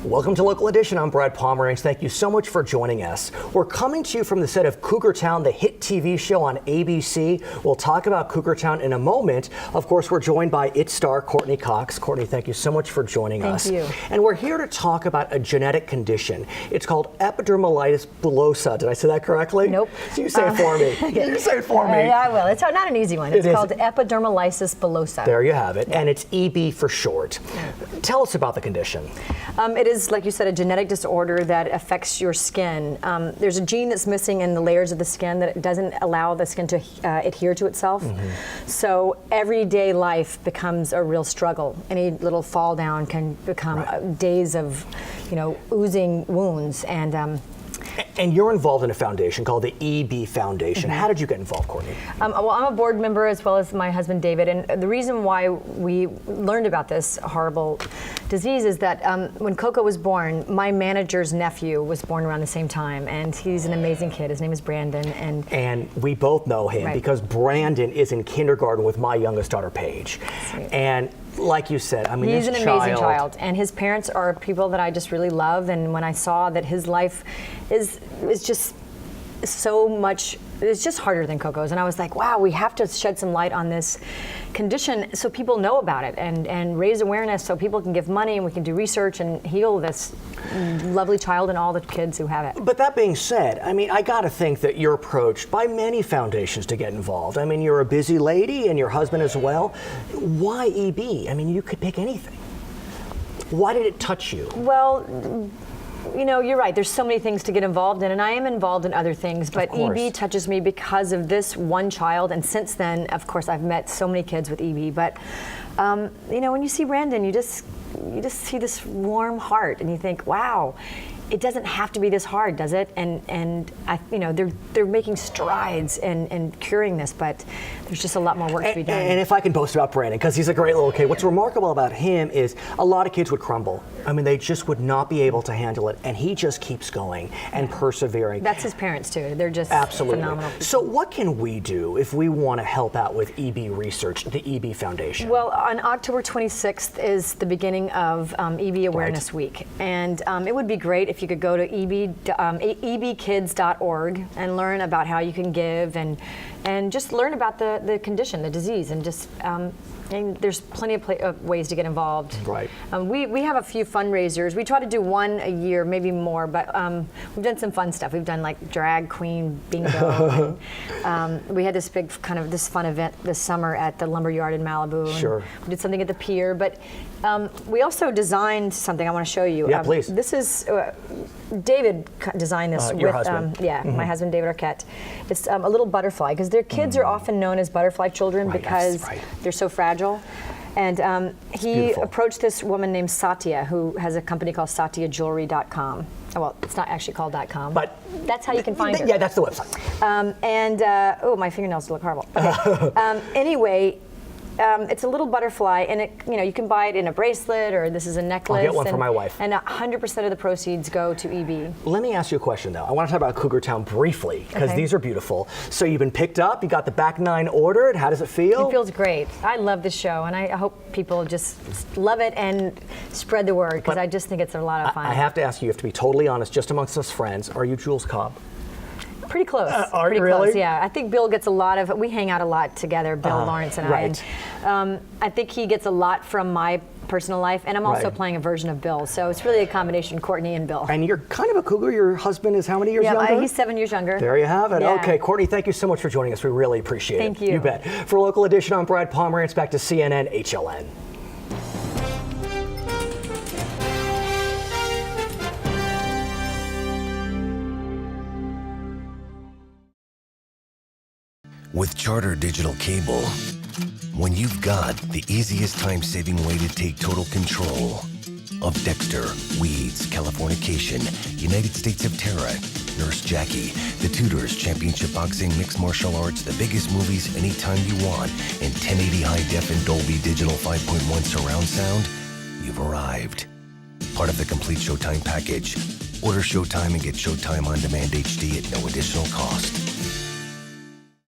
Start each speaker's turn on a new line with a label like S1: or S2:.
S1: Welcome to Local Edition. I'm Brad Pomerance. Thank you so much for joining us. We're coming to you from the set of Cougar Town, the hit TV show on ABC. We'll talk about Cougar Town in a moment. Of course, we're joined by its star, Courteney Cox. Courteney, thank you so much for joining us.
S2: Thank you.
S1: And we're here to talk about a genetic condition. It's called epidermolysis bullosa. Did I say that correctly?
S2: Nope.
S1: So you say it for me. You say it for me.
S2: Yeah, I will. It's not an easy one. It's called epidermolysis bullosa.
S1: There you have it. And it's EB for short. Tell us about the condition.
S2: It is, like you said, a genetic disorder that affects your skin. There's a gene that's missing in the layers of the skin that doesn't allow the skin to adhere to itself. So everyday life becomes a real struggle. Any little fall down can become days of, oozing wounds.
S1: And you're involved in a foundation called the EB Foundation. How did you get involved, Courteney?
S2: Well, I'm a board member as well as my husband, David. And the reason why we learned about this horrible disease is that when Coco was born, my manager's nephew was born around the same time. And he's an amazing kid. His name is Brandon.
S1: And we both know him because Brandon is in kindergarten with my youngest daughter, Paige.
S2: Sweet.
S1: And like you said, I mean,
S2: he's an amazing child, and his parents are people that I just really love. And when I saw that his life is just so much, it's just harder than Coco's, and I was like, wow, we have to shed some light on this condition so people know about it and raise awareness so people can give money and we can do research and heal this lovely child and all the kids who have it.
S1: But that being said, I mean, I got to think that you're approached by many foundations to get involved. I mean, you're a busy lady and your husband as well. Why EB? I mean, you could pick anything. Why did it touch you?
S2: Well, you're right. There's so many things to get involved in, and I am involved in other ththings, but EB touches me because of this one child, and since then, of course, I've met so many kids with EB, but when you see Brandon, you just see this warm heart, and you think, wow, it doesn't have to be this hard, does it? And they're making strides in curing this, but there's just a lot more work to be done.
S1: And if I can boast about Brandon, because he's a great little kid, what's remarkable about him is a lot of kids would crumble. I mean, they just would not be able to handle it, and he just keeps going and persevering.
S2: That's his parents too. They're just phenomenal.
S1: So what can we do if we want to help out with EB research, the EB Foundation?
S2: Well, on October 26th is the beginning of EB Awareness Week, and it would be great if you could go to ebkids.org and learn about how you can give and just learn about the condition, the disease, and just and there's plenty of ways to get involved.
S1: Right.
S2: We have a few fundraisers. We try to do one a year, maybe more, but we've done some fun stuff. We've done like drag queen bingo. And, we had this big this fun event this summer at the Lumberyard in Malibu.
S1: Sure.
S2: We did something at the pier, but we also designed something I want to show you.
S1: Yeah, please.
S2: This is David designed this
S1: your
S2: with
S1: husband.
S2: my husband David Arquette. It's a little butterfly because their kids are often known as butterfly children because they're so fragile. And he approached this woman named Satya, who has a company called SatyaJewelry.com. Well, it's not actually called .com, but that's how you can find her.
S1: Yeah, that's the website.
S2: Oh, my fingernails look horrible. Okay. Anyway. It's a little butterfly, and you can buy it in a bracelet, or this is a necklace.
S1: I'll get one for my wife.
S2: And 100% of the proceeds go to EB.
S1: Let me ask you a question, though. I want to talk about Cougar Town briefly, because these are beautiful. So you've been picked up, you got the back 9 ordered. How does it feel?
S2: It feels great. I love this show, and I hope people just love it and spread the word, because I just think it's a lot of fun.
S1: I have to ask you have to be totally honest, just amongst us friends, are you Jules Cobb?
S2: Pretty close.
S1: Are you
S2: really?
S1: Close,
S2: yeah. I think Bill gets a lot of. We hang out a lot together, Bill Lawrence and I. And, I think he gets a lot from my personal life, and I'm also playing a version of Bill. So it's really a combination, Courteney and Bill.
S1: And you're kind of a cougar. Your husband is how many years younger?
S2: Yeah, he's 7 years younger.
S1: There you have it.
S2: Yeah.
S1: Okay, Courteney, thank you so much for joining us. We really appreciate it.
S2: Thank you.
S1: You bet. For Local Edition, I'm Brad Pomerance. Back to CNN HLN.
S3: With Charter Digital Cable, when you've got the easiest time-saving way to take total control of Dexter, Weeds, Californication, United States of Terror, Nurse Jackie, The Tudors, Championship Boxing, Mixed Martial Arts, the biggest movies anytime you want, in 1080 high def and Dolby Digital 5.1 surround sound, you've arrived. Part of the complete Showtime package. Order Showtime and get Showtime On Demand HD at no additional cost.